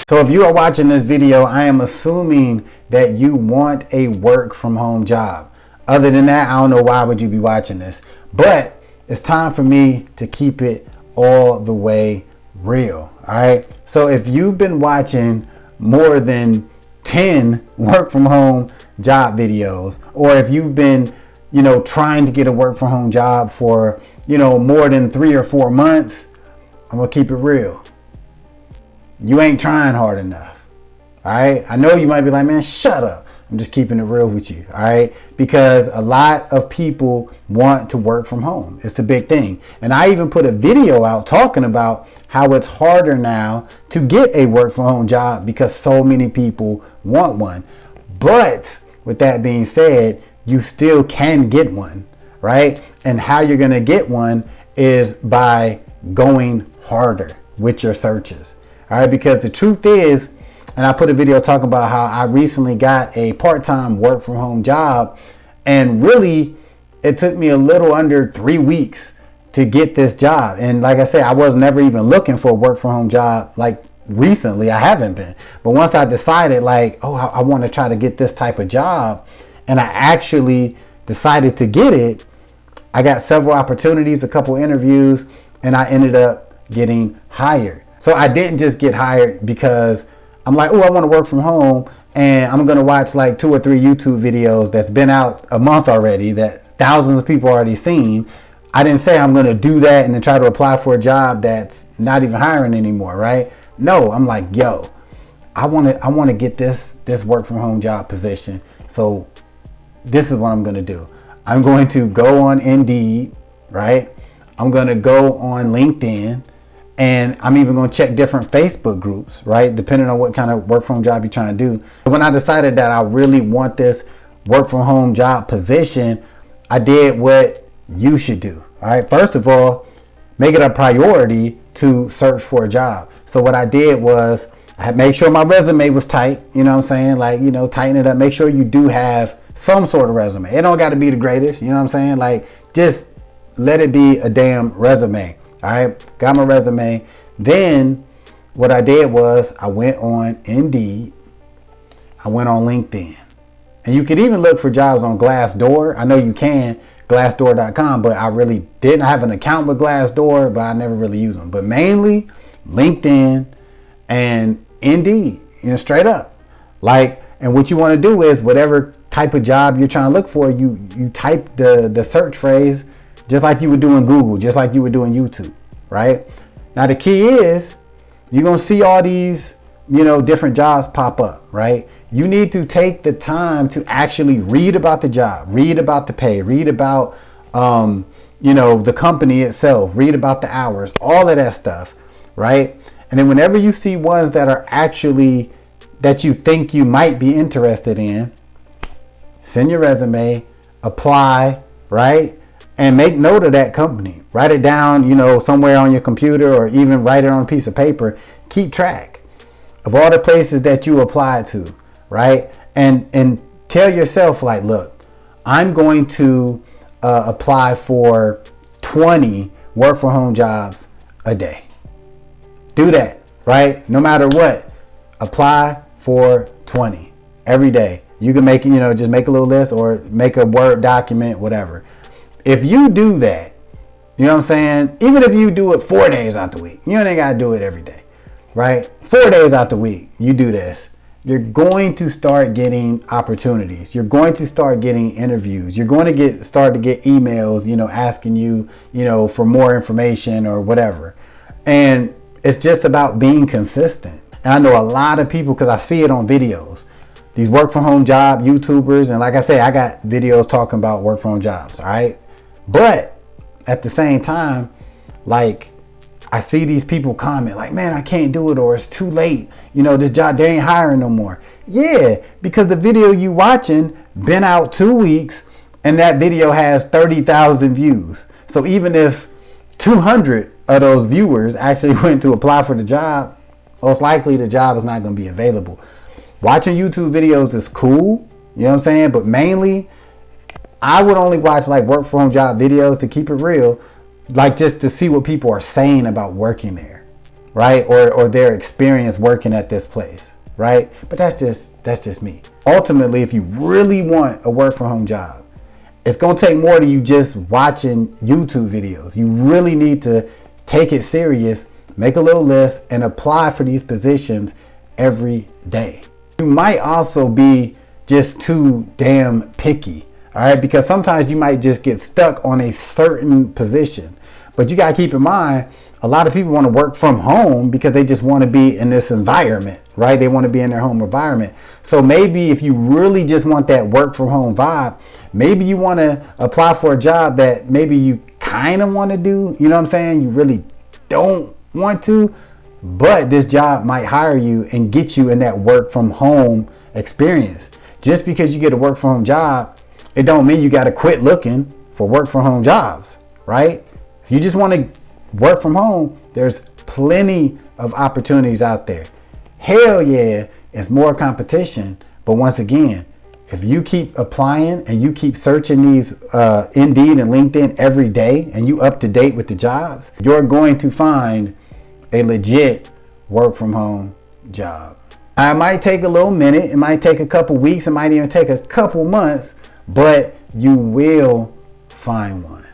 So if you are watching this video, I am assuming that you want a work from home job. Other than that, I don't know why would you be watching this. But it's time for me to keep it all the way real. All right. So if you've been watching more than 10 work from home job videos, or if you've been, trying to get a work from home job for, more than 3 or 4 months, I'm going to keep it real. You ain't trying hard enough. All right. I know you might be like, man, shut up. I'm just keeping it real with you. All right. Because a lot of people want to work from home. It's a big thing. And I even put a video out talking about how it's harder now to get a work from home job because so many people want one. But with that being said, you still can get one, right? And how you're going to get one is by going harder with your searches. All right, because the truth is, and I put a video talking about how I recently got a part-time work from home job, and really it took me a little under 3 weeks to get this job. And like I said, I was never even looking for a work from home job. Like recently, I haven't been. But once I decided like, oh, I want to try to get this type of job, and I actually decided to get it, I got several opportunities, a couple interviews, and I ended up getting hired. So I didn't just get hired because I'm like, oh, I want to work from home and I'm going to watch like 2 or 3 YouTube videos that's been out a month already that thousands of people already seen. I didn't say I'm going to do that and then try to apply for a job that's not even hiring anymore, right? No, I'm like, yo, I want to get this work from home job position. So this is what I'm going to do. I'm going to go on Indeed, right? I'm going to go on LinkedIn. And I'm even going to check different Facebook groups, right? Depending on what kind of work from home job you're trying to do. When I decided that I really want this work from home job position, I did what you should do. All right. First of all, make it a priority to search for a job. So what I did was I had made sure my resume was tight. You know what I'm saying? Like, tighten it up. Make sure you do have some sort of resume. It don't got to be the greatest. You know what I'm saying? Like, just let it be a damn resume. All right, got my resume. Then what I did was I went on Indeed. I went on LinkedIn. And you could even look for jobs on Glassdoor. I know you can, glassdoor.com, but I really didn't have an account with Glassdoor, but I never really use them. But mainly LinkedIn and Indeed, straight up. Like, and what you want to do is whatever type of job you're trying to look for, you type the search phrase just like you would do in Google, just like you would do in YouTube, right? Now, the key is you're going to see all these, different jobs pop up, right? You need to take the time to actually read about the job, read about the pay, read about, the company itself, read about the hours, all of that stuff, right? And then whenever you see ones that are actually, that you think you might be interested in, send your resume, apply, right? And make note of that company. Write it down, somewhere on your computer or even write it on a piece of paper. Keep track of all the places that you applied to, right? And tell yourself like, look, I'm going to apply for 20 work from home jobs a day. Do that, right? No matter what, apply for 20 every day. You can make, just make a little list or make a Word document, whatever. If you do that, you know what I'm saying? Even if you do it 4 days out the week, you ain't got to do it every day, right? 4 days out the week, you do this. You're going to start getting opportunities. You're going to start getting interviews. You're going to start to get emails, asking you, for more information or whatever. And it's just about being consistent. And I know a lot of people, because I see it on videos, these work from home job YouTubers. And like I say, I got videos talking about work from home jobs. All right. But at the same time, like I see these people comment like, man, I can't do it, or it's too late. This job, they ain't hiring no more. Yeah, because the video you watching been out 2 weeks and that video has 30,000 views. So even if 200 of those viewers actually went to apply for the job, most likely the job is not going to be available. Watching YouTube videos is cool, you know what I'm saying? But mainly, I would only watch like work from home job videos, to keep it real, like just to see what people are saying about working there. right? Or their experience working at this place, right? But that's just me. Ultimately, if you really want a work from home job, it's going to take more than you just watching YouTube videos. You really need to take it serious, make a little list, and apply for these positions every day. You might also be just too damn picky, all right? Because sometimes you might just get stuck on a certain position. But you got to keep in mind, a lot of people want to work from home because they just want to be in this environment, right? They want to be in their home environment. So maybe if you really just want that work from home vibe, maybe you want to apply for a job that maybe you kind of want to do. You know what I'm saying? You really don't want to, but this job might hire you and get you in that work from home experience. Just because you get a work from home job, it don't mean you got to quit looking for work from home jobs, right? If you just want to work from home, there's plenty of opportunities out there. Hell yeah, it's more competition. But once again, if you keep applying and you keep searching these Indeed and LinkedIn every day and you up to date with the jobs, you're going to find a legit work from home job. It might take a little minute. It might take a couple weeks. It might even take a couple months, but you will find one.